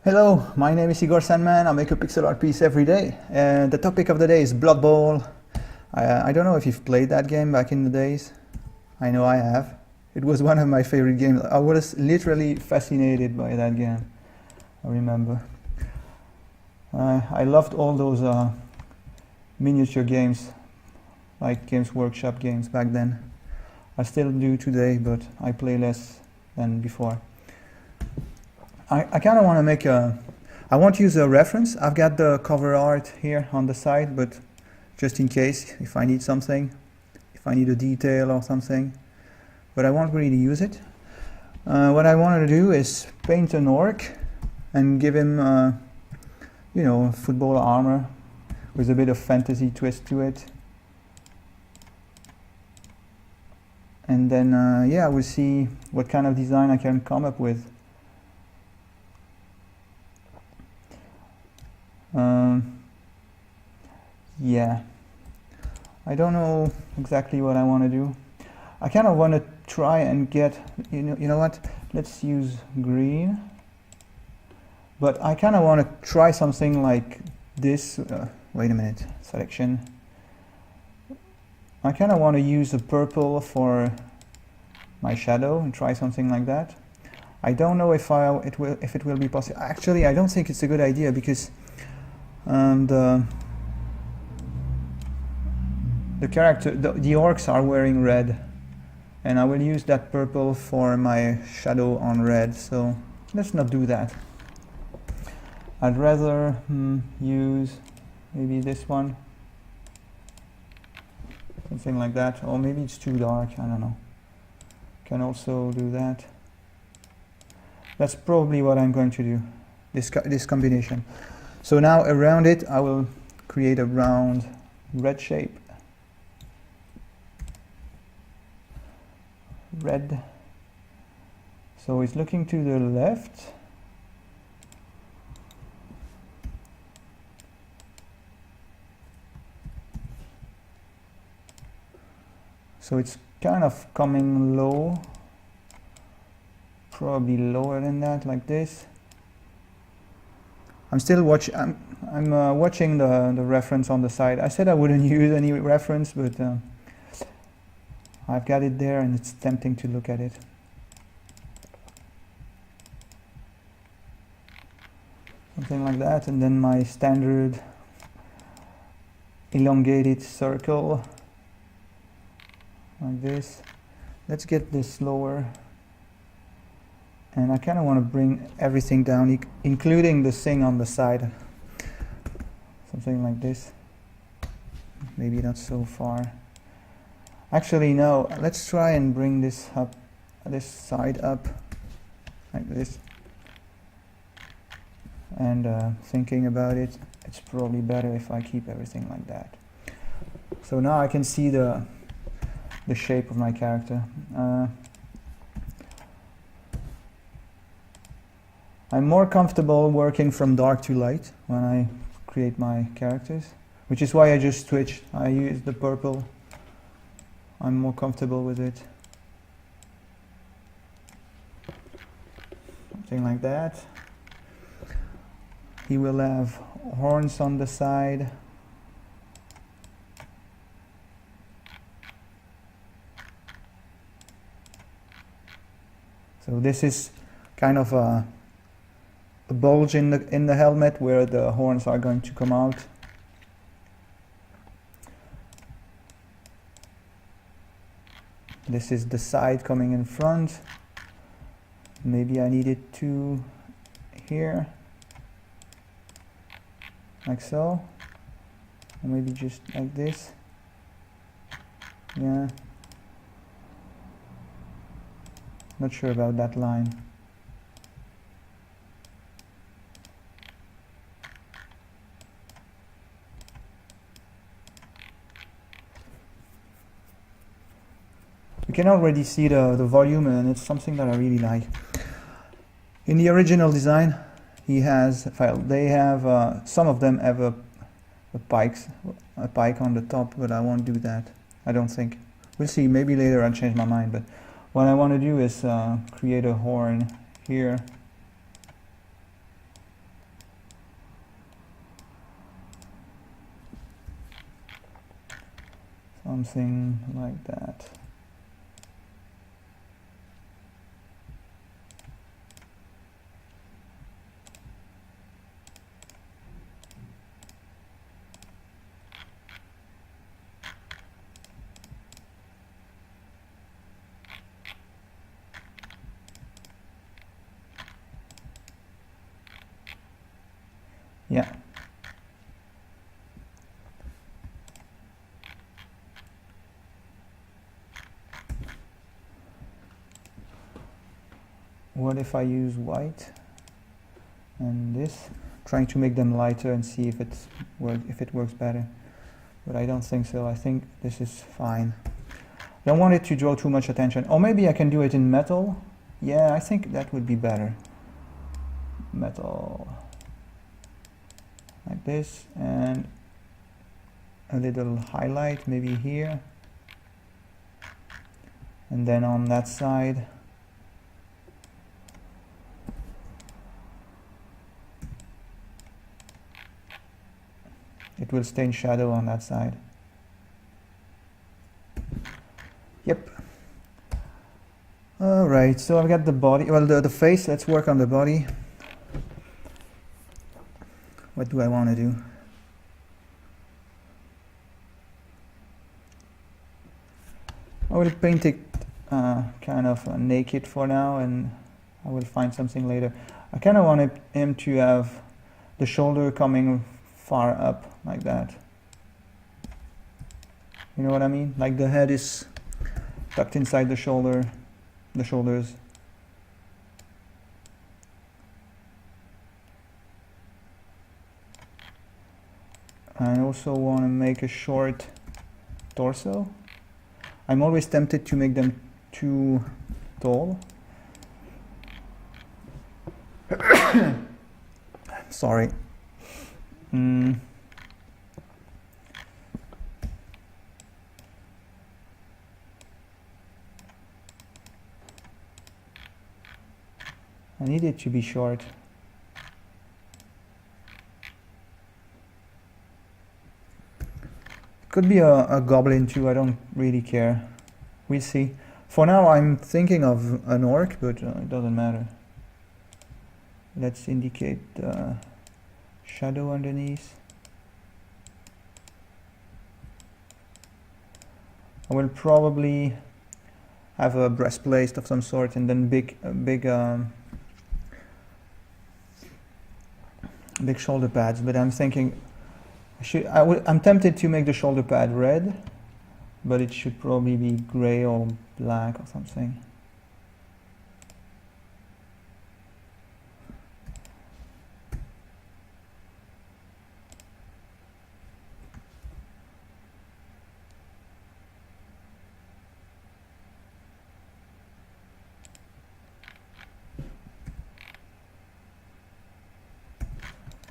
Hello, my name is Igor Sandman. I make a pixel art piece every day. And the topic of the day is Blood Bowl. I don't know if you've played that game back in the days. I know I have. It was one of my favorite games. I was literally fascinated by that game. I remember. I loved all those miniature games, like Games Workshop games back then. I still do today, but I play less than before. I kind of want to make I won't use a reference. I've got the cover art here on the side, but just in case, if I need something, if I need a detail or something, but I won't really use it. What I wanted to do is paint an orc and give him, you know, football armor with a bit of fantasy twist to it. And then, yeah, we'll see what kind of design I can come up with. Yeah, I don't know exactly what I want to do. I kind of want to try and get, you know what, let's use green, but I kind of want to try something like this. Wait a minute, selection. I kind of want to use the purple for my shadow and try something like that. I don't know if it will be possible. Actually, I don't think it's a good idea because the character, the orcs are wearing red, and I will use that purple for my shadow on red, so let's not do that. I'd rather use maybe this one, something like that, or maybe it's too dark, I don't know. Can also do that. That's probably what I'm going to do, this combination. So now around it I will create a round red shape. Red. So it's looking to the left. So it's kind of coming low, probably lower than that, like this. I'm still watching. I'm watching the reference on the side. I said I wouldn't use any reference, but I've got it there, and it's tempting to look at it. Something like that, and then my standard elongated circle, like this. Let's get this lower. And I kind of want to bring everything down, including the thing on the side. Something like this. Maybe not so far. Actually, no. Let's try and bring this up, this side up, like this. And thinking about it, it's probably better if I keep everything like that. So now I can see the shape of my character. I'm more comfortable working from dark to light when I create my characters, which is why I just switched. I use the purple. I'm more comfortable with it. Something like that. He will have horns on the side. So this is kind of a bulge in the helmet where the horns are going to come out. This is the side coming in front. Maybe I need it to here, like so, or maybe just like this. Yeah, not sure about that line. You can already see the volume, and it's something that I really like. In the original design, he has, well, they have, some of them have a pike on the top, but I won't do that, I don't think. We'll see, maybe later I'll change my mind, but what I want to do is create a horn here something like that. Yeah. What if I use white and this, trying to make them lighter and see if it works better. But I don't think so. I think this is fine. Don't want it to draw too much attention. Or maybe I can do it in metal. Yeah, I think that would be better. Metal. Like this, and a little highlight maybe here. And then on that side, it will stay in shadow on that side. Yep. Alright, so I've got the body, well, the face. Let's work on the body. What do I want to do? I will paint it kind of naked for now, and I will find something later. I kind of wanted him to have the shoulder coming far up like that. You know what I mean? Like the head is tucked inside the shoulders. I also want to make a short torso. I'm always tempted to make them too tall. Sorry. I need it to be short. Could be a goblin too, I don't really care. We'll see. For now I'm thinking of an orc, but it doesn't matter. Let's indicate the shadow underneath. I will probably have a breastplate of some sort, and then big shoulder pads, but I'm thinking I'm tempted to make the shoulder pad red, but it should probably be gray or black or something.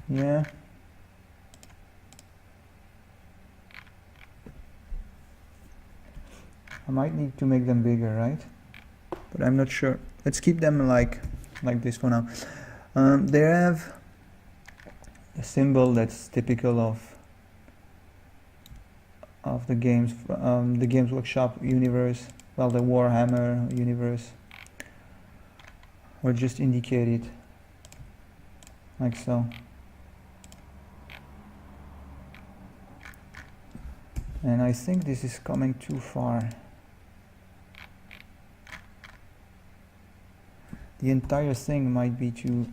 Yeah. I might need to make them bigger, right? But I'm not sure. Let's keep them like this for now. They have a symbol that's typical of the Games Workshop universe. Well, the Warhammer universe. We'll just indicate it like so. And I think this is coming too far. The entire thing might be too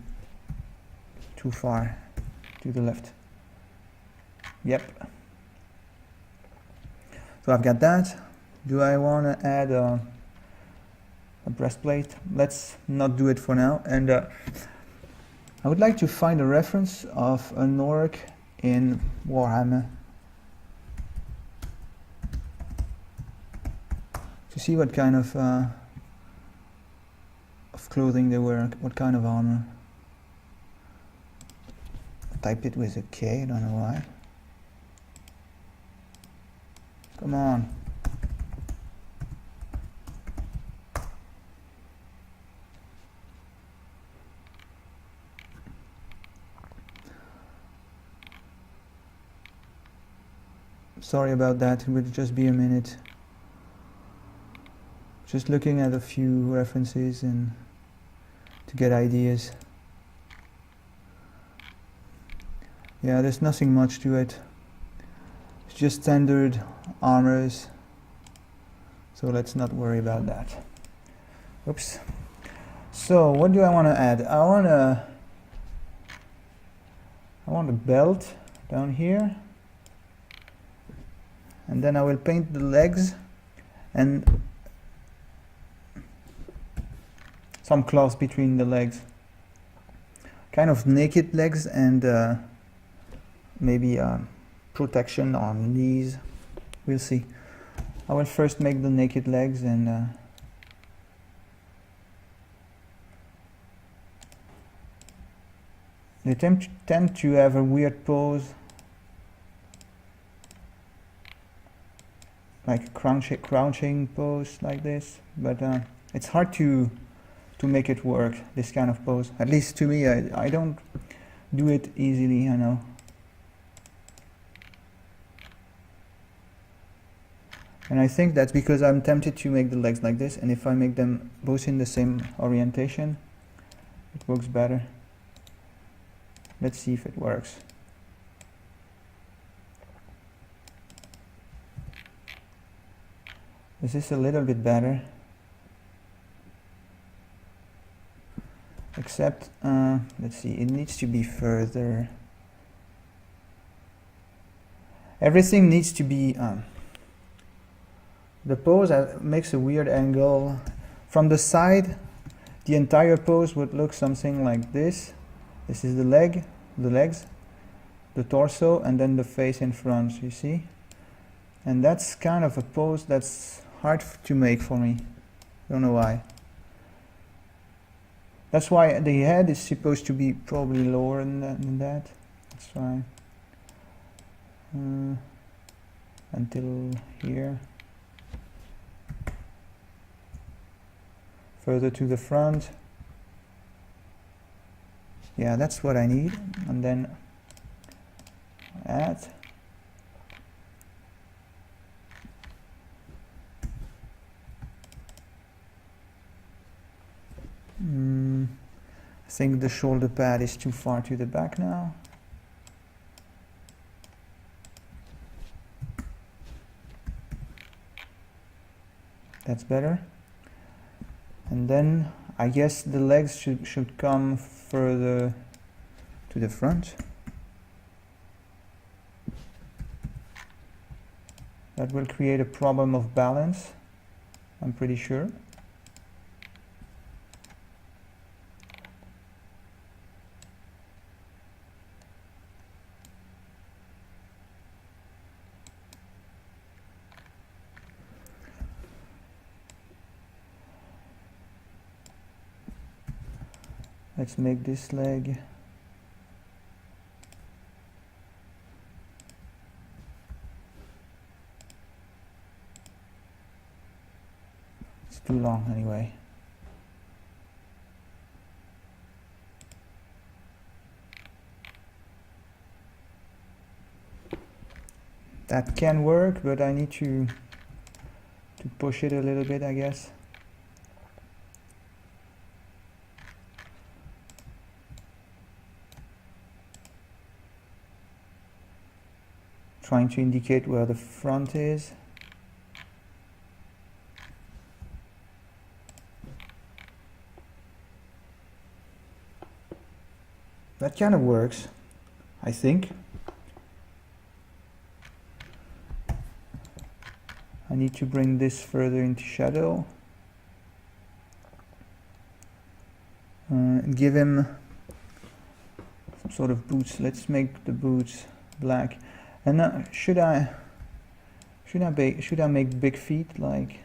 far to the left. Yep. So I've got that. Do I want to add a breastplate? Let's not do it for now. And I would like to find a reference of an orc in Warhammer to see what kind of clothing they wear, what kind of armor. I typed it with a K, I don't know why. Come on. Sorry about that, it will just be a minute. Just looking at a few references and to get ideas. Yeah, there's nothing much to it. It's just standard armors. So let's not worry about that. Oops. So what do I want to add? I want a belt down here. And then I will paint the legs and some cloth between the legs. Kind of naked legs and maybe protection on knees. We'll see. I will first make the naked legs and they tend to have a weird pose, like a crouching pose like this, but it's hard to make it work, this kind of pose. At least to me, I don't do it easily, I know. And I think that's because I'm tempted to make the legs like this, and if I make them both in the same orientation, it works better. Let's see if it works. This is a little bit better. Except, let's see, it needs to be further. Everything needs to be, the pose makes a weird angle. From the side, the entire pose would look something like this. This is the legs, the torso, and then the face in front, you see? And that's kind of a pose that's hard to make for me. Don't know why. That's why the head is supposed to be probably lower than that. That's why. Until here. Further to the front. Yeah, that's what I need. And then add. I think the shoulder pad is too far to the back now. That's better. And then I guess the legs should come further to the front. That will create a problem of balance, I'm pretty sure. Let's make this leg it's too long anyway. That can work, but I need to push it a little bit, I guess. Trying to indicate where the front is. That kind of works, I think. I need to bring this further into shadow. And give him some sort of boots. Let's make the boots black. And should I make big feet, like,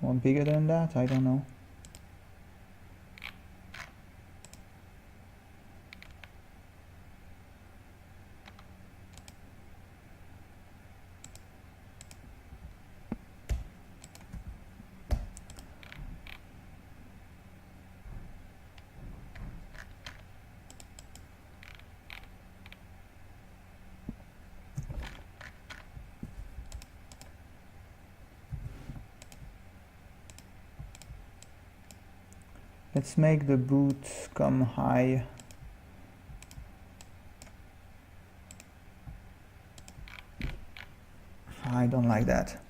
or bigger than that? I don't know. Let's make the boot come high. I don't like that.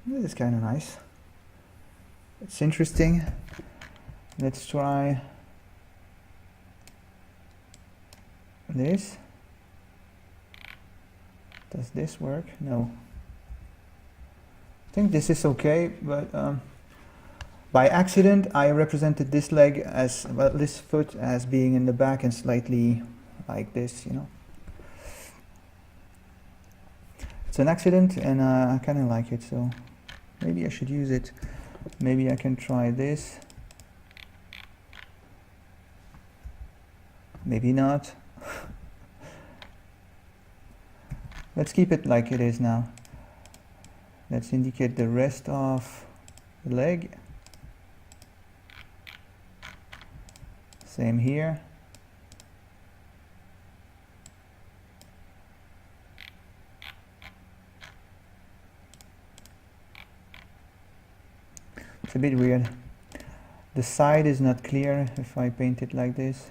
This is kind of nice. It's interesting. Let's try this. Does this work? No. I think this is okay, but by accident I represented this leg as, well, this foot as being in the back and slightly like this, you know. It's an accident and I kind of like it, so maybe I should use it. Maybe I can try this. Maybe not. Let's keep it like it is now. Let's indicate the rest of the leg. Same here. It's a bit weird. The side is not clear if I paint it like this.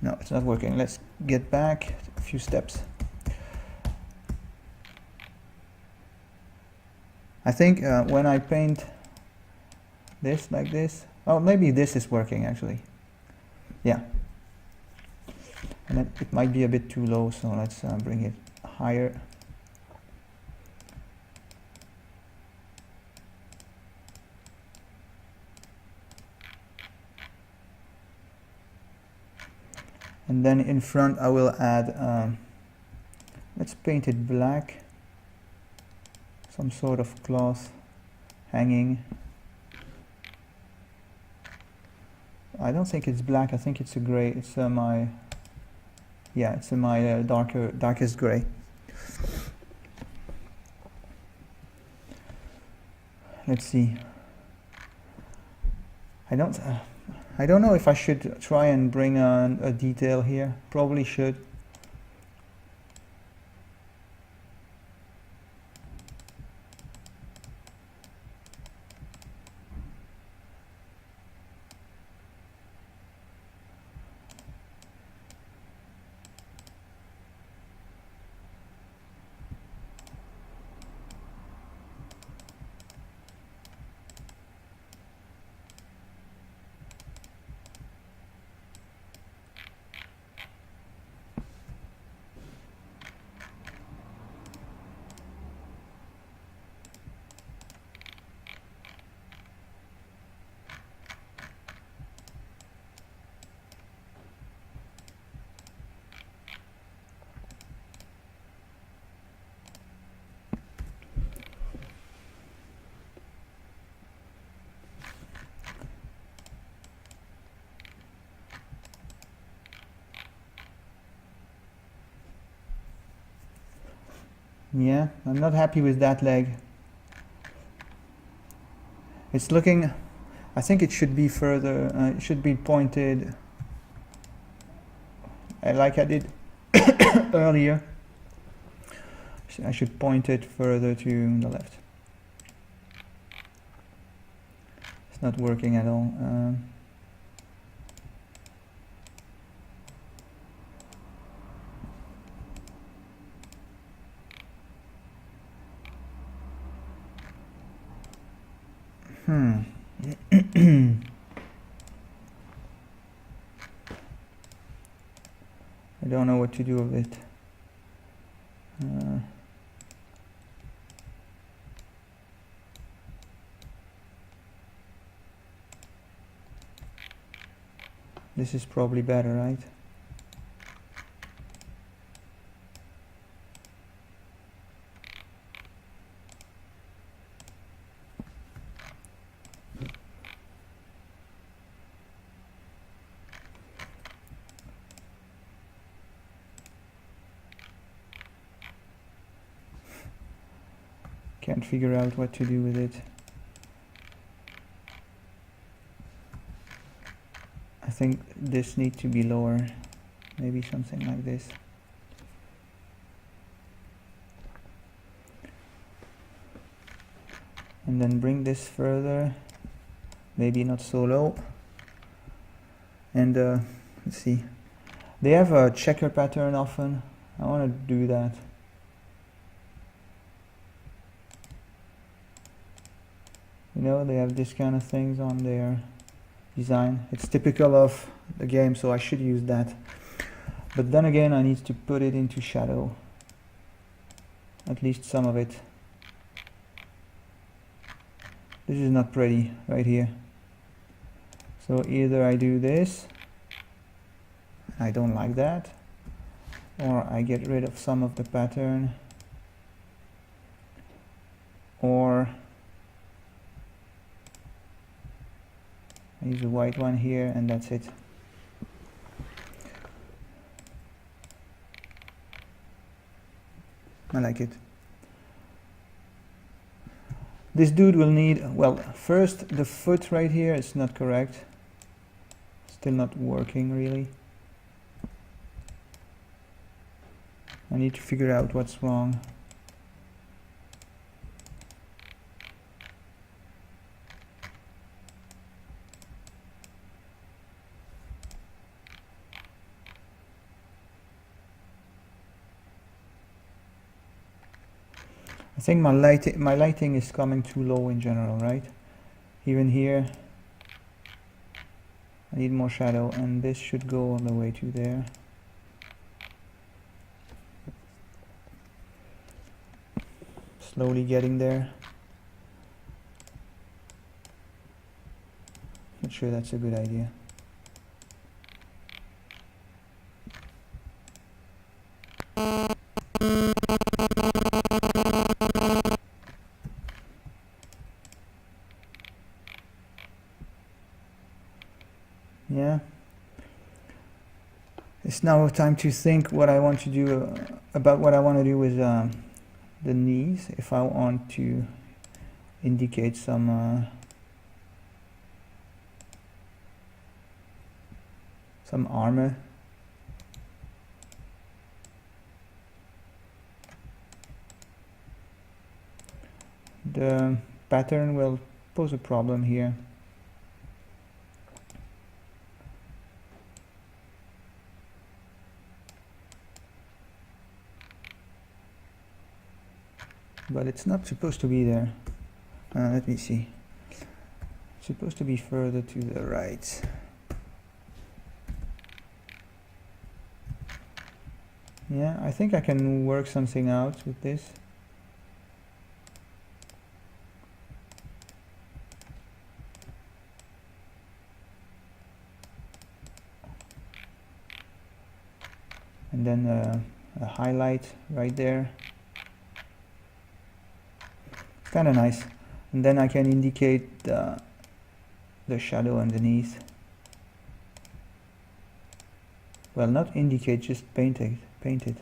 No, it's not working. Let's get back a few steps. I think when I paint this like this, oh, maybe this is working actually. Yeah. And it might be a bit too low, so let's bring it higher. And then in front I will add, let's paint it black, some sort of cloth hanging. I don't think it's black, I think it's a gray. It's my, yeah, it's my darkest gray. Let's see. I don't know if I should try and bring a detail here. Probably should. Yeah, I'm not happy with that leg. It's looking, I think it should be further, it should be pointed like I did earlier. I should point it further to the left. It's not working at all. I don't know what to do with it. This is probably better, right? Can't figure out what to do with it. I think this needs to be lower, maybe something like this. And then bring this further, maybe not so low. And let's see, they have a checker pattern often. I want to do that. You know, they have this kind of things on their design. It's typical of the game, so I should use that. But then again, I need to put it into shadow, at least some of it. This is not pretty right here. So either I do this, I don't like that, or I get rid of some of the pattern, or I use a white one here and that's it. I like it. This dude will need, well, first the foot right here is not correct. Still not working really. I need to figure out what's wrong. I think my lighting is coming too low in general, right? Even here, I need more shadow, and this should go all the way to there. Slowly getting there. Not sure that's a good idea. Yeah. It's now time to think what I want to do about what I want to do with the knees. If I want to indicate some armor. The pattern will pose a problem here. But it's not supposed to be there. Let me see. It's supposed to be further to the right. Yeah, I think I can work something out with this. And then a highlight right there. Kind of nice. And then I can indicate the shadow underneath. Well, not indicate, just paint it.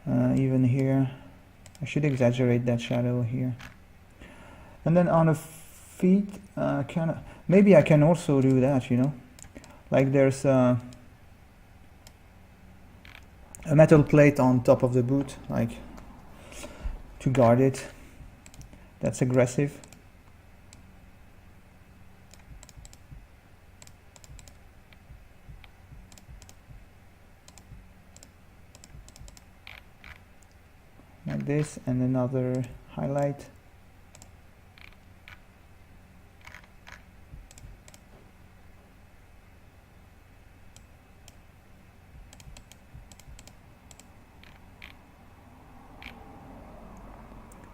Even here, I should exaggerate that shadow here. And then on the feet, maybe I can also do that, you know, like there's a metal plate on top of the boot, like to guard it. That's aggressive. Like this, and another highlight.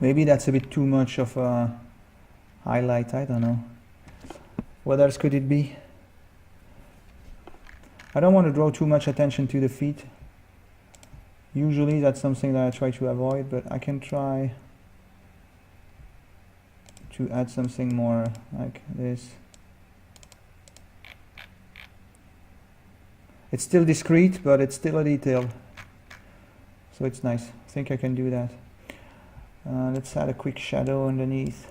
Maybe that's a bit too much of a highlight, I don't know. What else could it be? I don't want to draw too much attention to the feet. Usually that's something that I try to avoid, but I can try to add something more like this. It's still discreet, but it's still a detail. So it's nice. I think I can do that. Let's add a quick shadow underneath.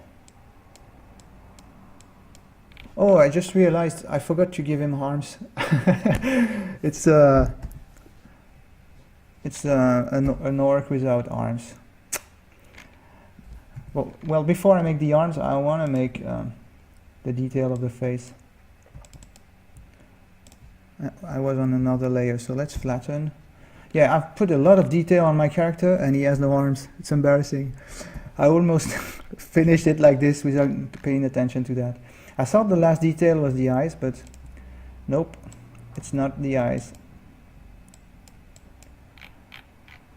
Oh, I just realized I forgot to give him arms. It's an orc without arms. Well, before I make the arms, I want to make the detail of the face. I was on another layer, so let's flatten. Yeah, I've put a lot of detail on my character and he has no arms. It's embarrassing. I almost finished it like this without paying attention to that. I thought the last detail was the eyes, but nope, it's not the eyes.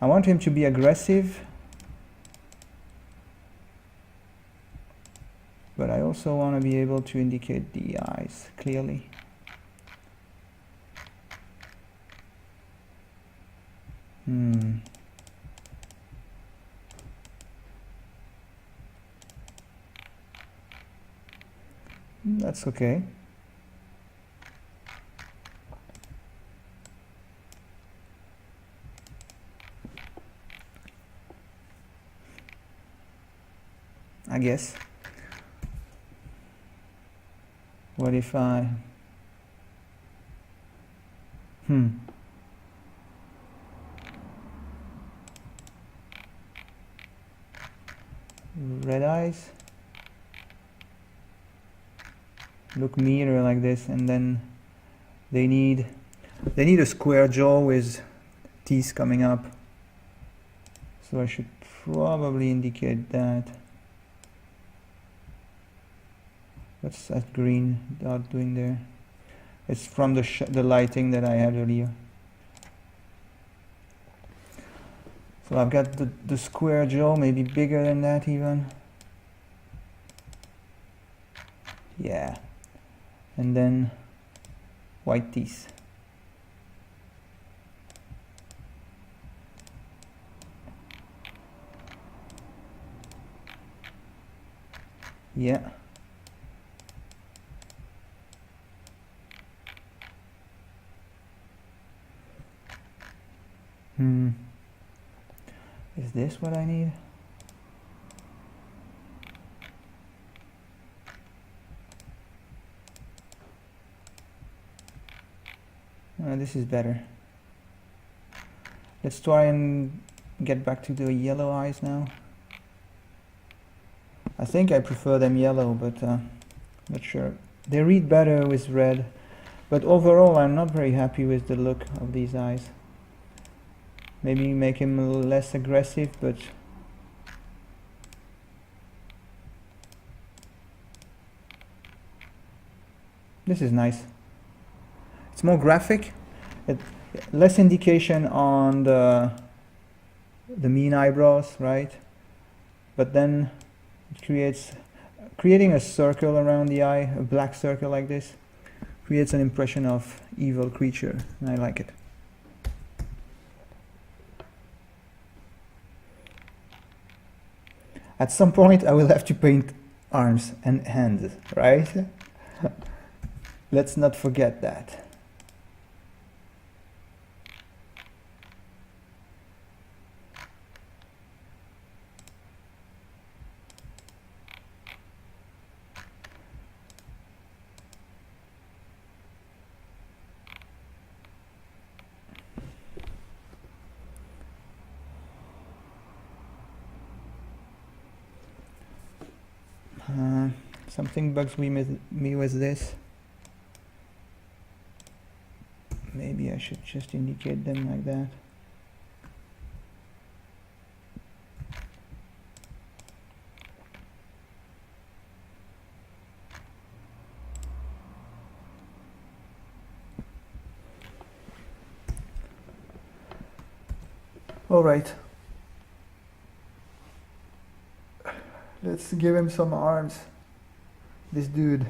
I want him to be aggressive, but I also want to be able to indicate the eyes clearly. That's okay. I guess. What if I... Red eyes. Look meaner like this, and then they need a square jaw with teeth coming up. So I should probably indicate that. What's that green dot doing there? It's from the lighting that I had earlier. So I've got the square jaw, maybe bigger than that even. Yeah. And then white teeth. Yeah. Is this what I need? This is better. Let's try and get back to the yellow eyes now. I think I prefer them yellow, but not sure. They read better with red, but overall I'm not very happy with the look of these eyes. Maybe make him a little less aggressive, but this is nice. It's more graphic, less indication on the mean eyebrows, right? But then it creating a circle around the eye, a black circle like this, creates an impression of evil creature, and I like it. At some point I will have to paint arms and hands, right? Let's not forget that. Something bugs me with this. Maybe I should just indicate them like that. All right. Let's give him some arms. This dude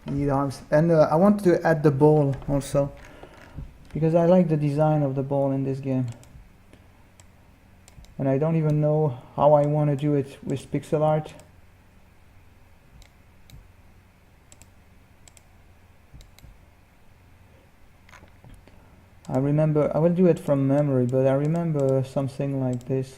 needs arms. And I want to add the ball also, because I like the design of the ball in this game. And I don't even know how I want to do it with pixel art. I will do it from memory, but I remember something like this.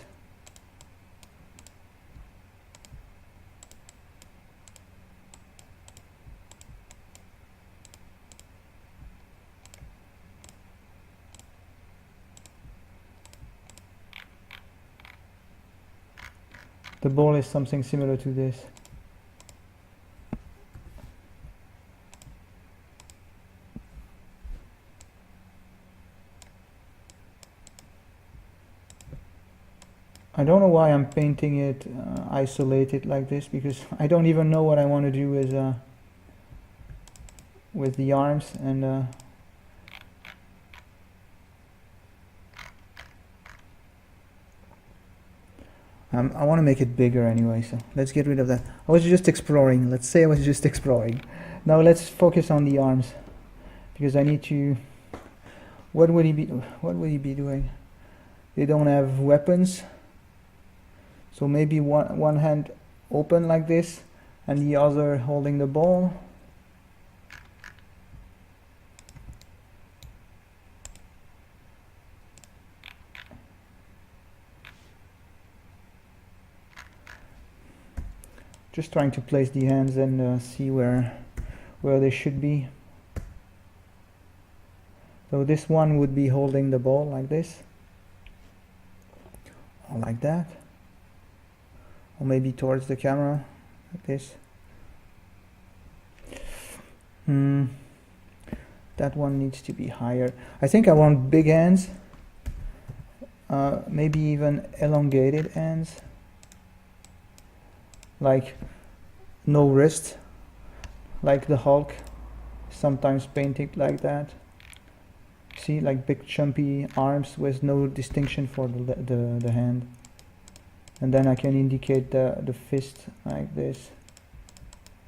The ball is something similar to this. I don't know why I'm painting it isolated like this, because I don't even know what I want to do with the arms, and I want to make it bigger anyway, so let's get rid of that. I was just exploring. Let's say I was just exploring. Now let's focus on the arms, because I need to. What would he be doing? They don't have weapons. So maybe one hand open like this and the other holding the ball. Just trying to place the hands and see where they should be. So this one would be holding the ball like this, or like that. Or maybe towards the camera, like this. That one needs to be higher. I think I want big hands, maybe even elongated hands, like no wrist, like the Hulk, sometimes painted like that. See, like big chumpy arms with no distinction for the hand. And then I can indicate the fist like this.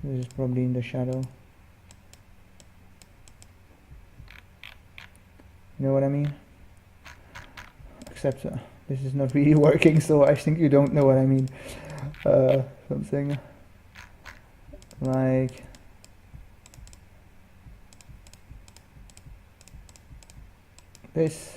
This is probably in the shadow. You know what I mean? Except this is not really working, so I think you don't know what I mean. Something like this.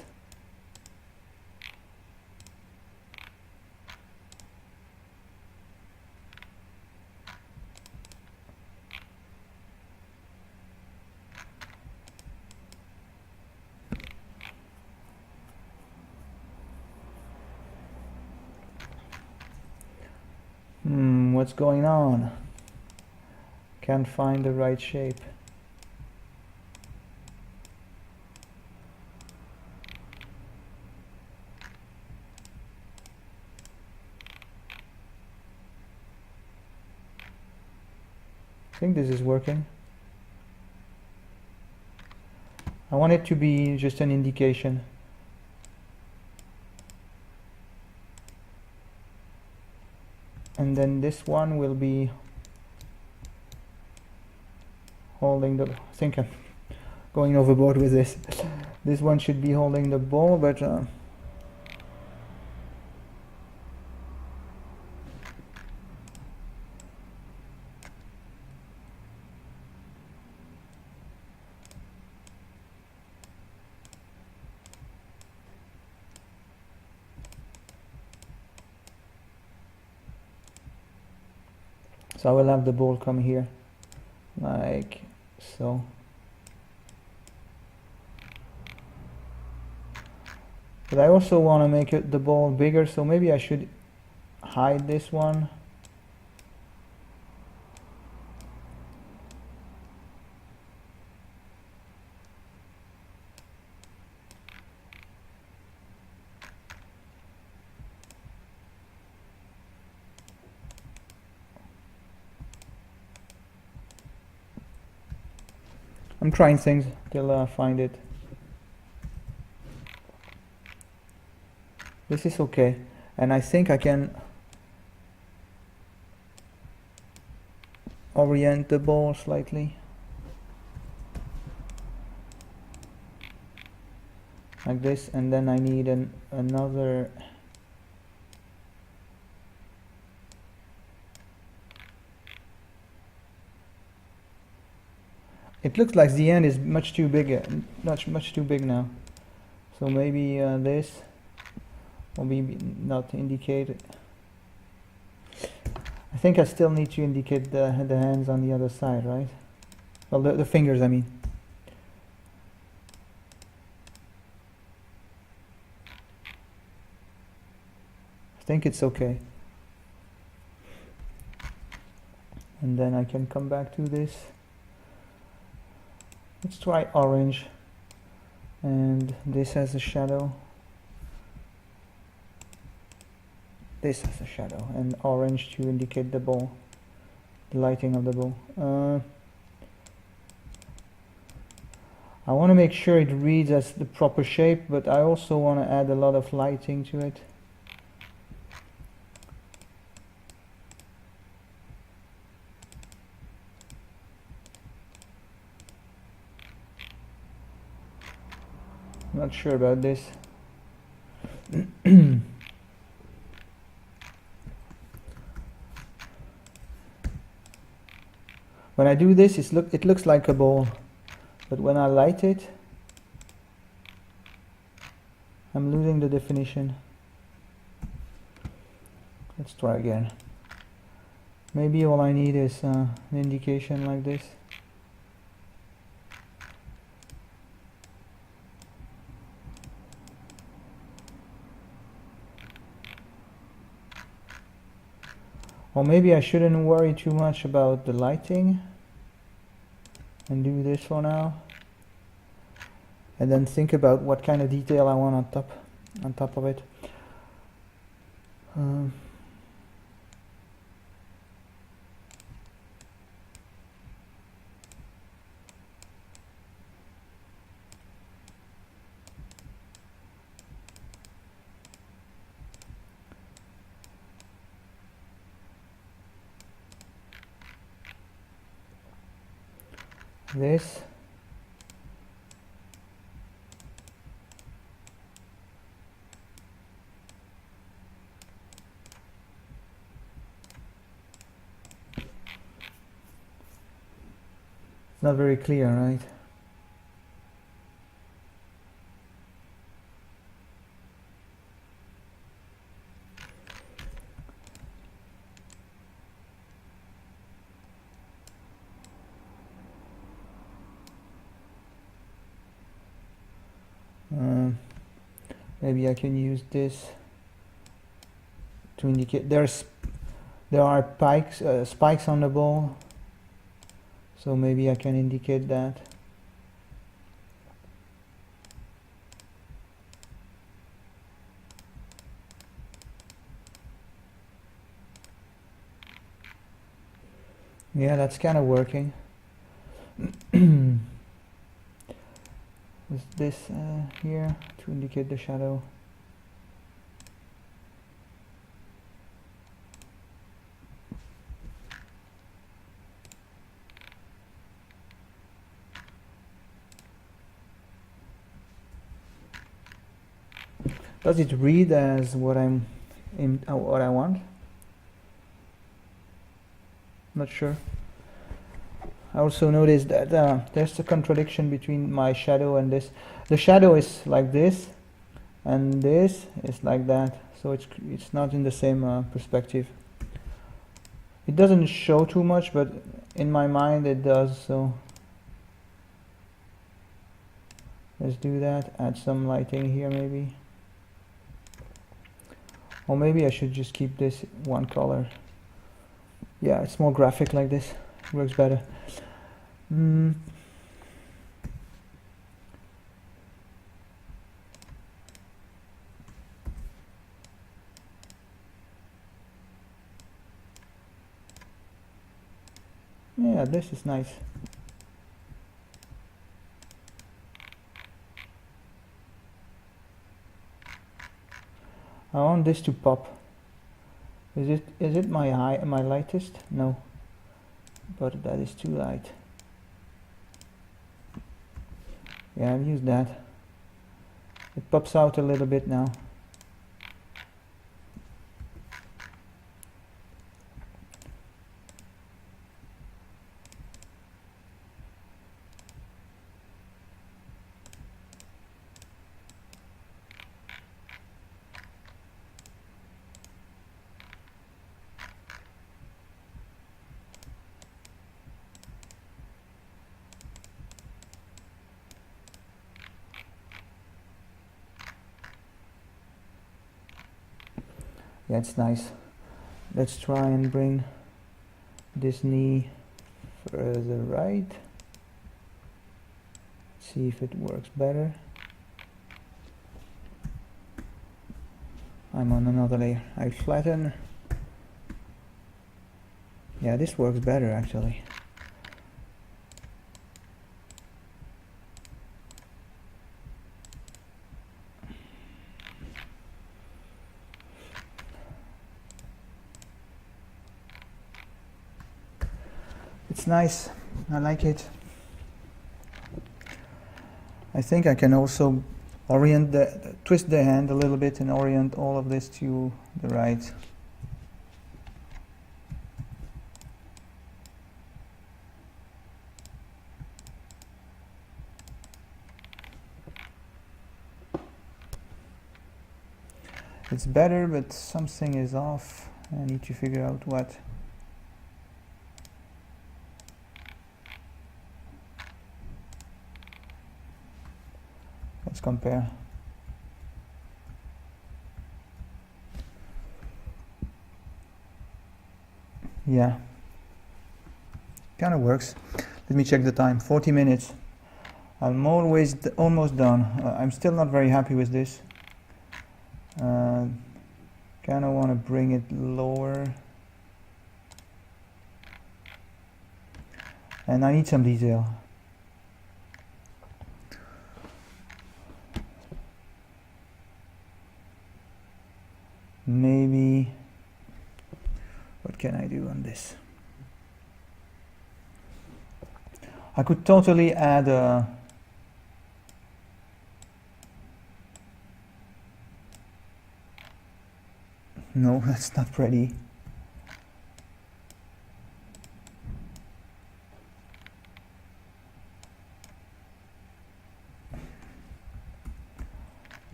What's going on? Can't find the right shape. I think this is working. I want it to be just an indication. And then this one will be holding the, I think I'm going overboard with this. This one should be holding the ball, but so I will have the ball come here, like so. But I also want to make the ball bigger, so maybe I should hide this one. I'm trying things till I find it. This is okay, and I think I can orient the ball slightly, like this, and then I need another. It looks like the end is much too big, much too big now. So maybe this will be not indicated. I think I still need to indicate the hands on the other side, right? Well, the fingers, I mean. I think it's okay. and then I can come back to this. Let's try orange, and this has a shadow. This has a shadow, and orange to indicate the ball, the lighting of the ball. I want to make sure it reads as the proper shape, but I also want to add a lot of lighting to it. Not sure about this. When I do this, it looks like a ball, but when I light it, I'm losing the definition. Let's try again. Maybe all I need is an indication like this. Or maybe I shouldn't worry too much about the lighting and do this for now, and then think about what kind of detail I want on top of it. This. It's not very clear, right? Maybe I can use this to indicate there are spikes on the ball, so maybe I can indicate that. Yeah, that's kind of working. With this here to indicate the shadow. Does it read as what I want? Not sure. I also noticed that there's a contradiction between my shadow and this. The shadow is like this, and this is like that, so it's not in the same perspective. It doesn't show too much, but in my mind it does, so let's do that. Add some lighting here maybe. Or maybe I should just keep this one color. Yeah, it's more graphic like this. It works better. Yeah, this is nice. I want this to pop. Is it my lightest? No, but that is too light. Yeah, I've used that. It pops out a little bit now. Yeah, it's nice. Let's try and bring this knee further right. See if it works better. I'm on another layer. I flatten. Yeah, this works better actually. It's nice. I like it. I think I can also twist the hand a little bit and orient all of this to the right. It's better, but something is off. I need to figure out what. Let's compare. Yeah, kind of works. Let me check the time. 40 minutes. I'm almost done. I'm still not very happy with this. Kind of want to bring it lower. And I need some detail. Maybe, what can I do on this? I could totally add a no, that's not pretty.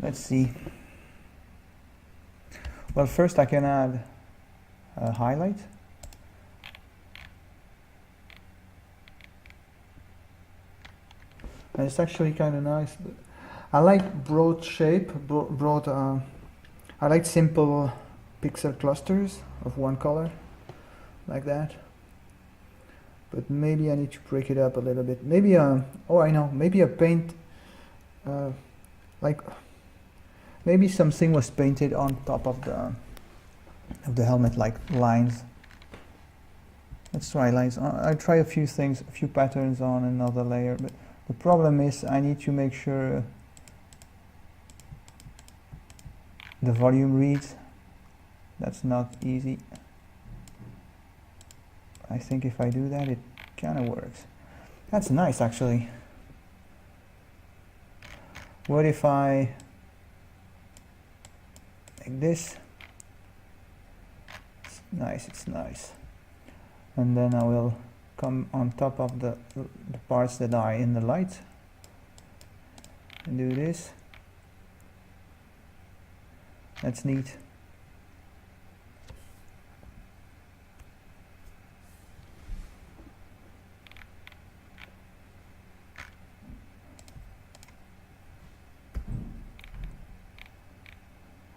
Let's see. Well, first I can add a highlight. And it's actually kind of nice. I like broad shape, I like simple pixel clusters of one color, like that. But maybe I need to break it up a little bit. Maybe oh I know, maybe a paint, like maybe something was painted on top of the helmet, like lines. Let's try lines. I'll try a few things, a few patterns on another layer, but the problem is I need to make sure the volume reads. That's not easy. I think if I do that, it kind of works. That's nice, actually. What if I like this? It's nice, it's nice. And then I will come on top of the parts that are in the light and do this. That's neat.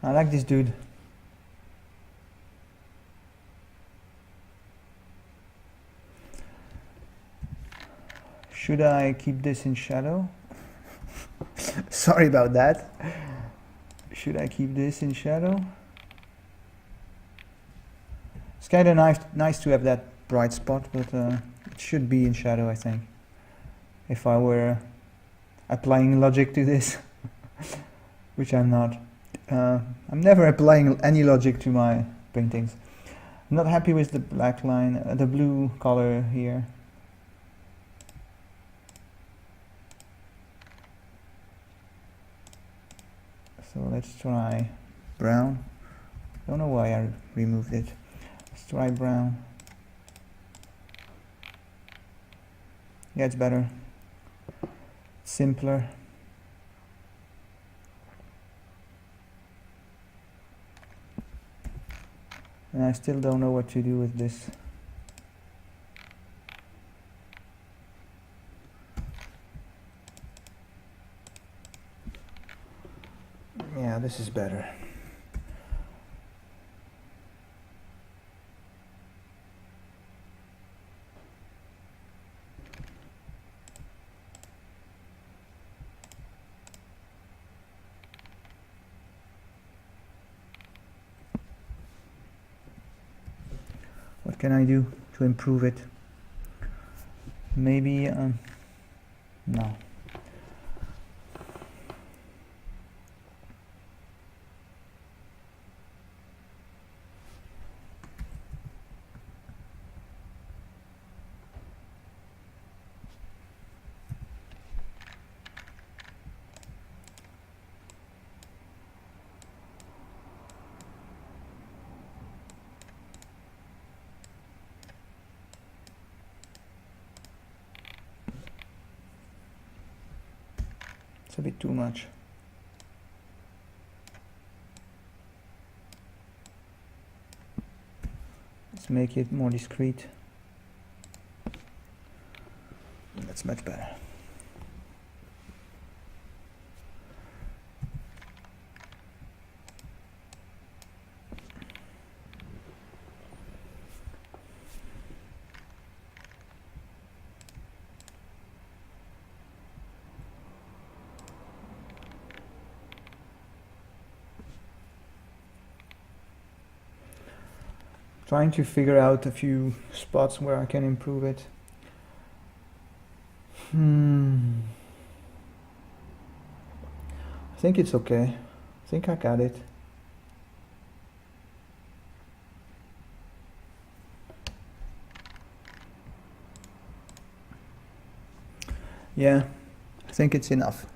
I like this dude. Should I keep this in shadow? Sorry about that. Should I keep this in shadow? It's kind of nice to have that bright spot, but it should be in shadow, I think. If I were applying logic to this, which I'm not. I'm never applying any logic to my paintings. I'm not happy with the black line, the blue color here. So let's try brown. Don't know why I removed it. Let's try brown. Yeah, it's better. Simpler. And I still don't know what to do with this. Yeah, this is better. can I do to improve it? Maybe, no. It's a bit too much. Let's make it more discreet. That's much better. Trying to figure out a few spots where I can improve it. I think it's okay. I think I got it. Yeah, I think it's enough.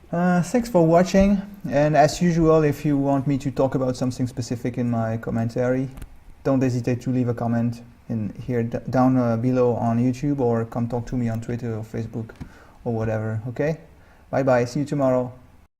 Thanks for watching, and as usual, if you want me to talk about something specific in my commentary, don't hesitate to leave a comment in here down below on YouTube, or come talk to me on Twitter or Facebook or whatever. Okay, bye bye, see you tomorrow.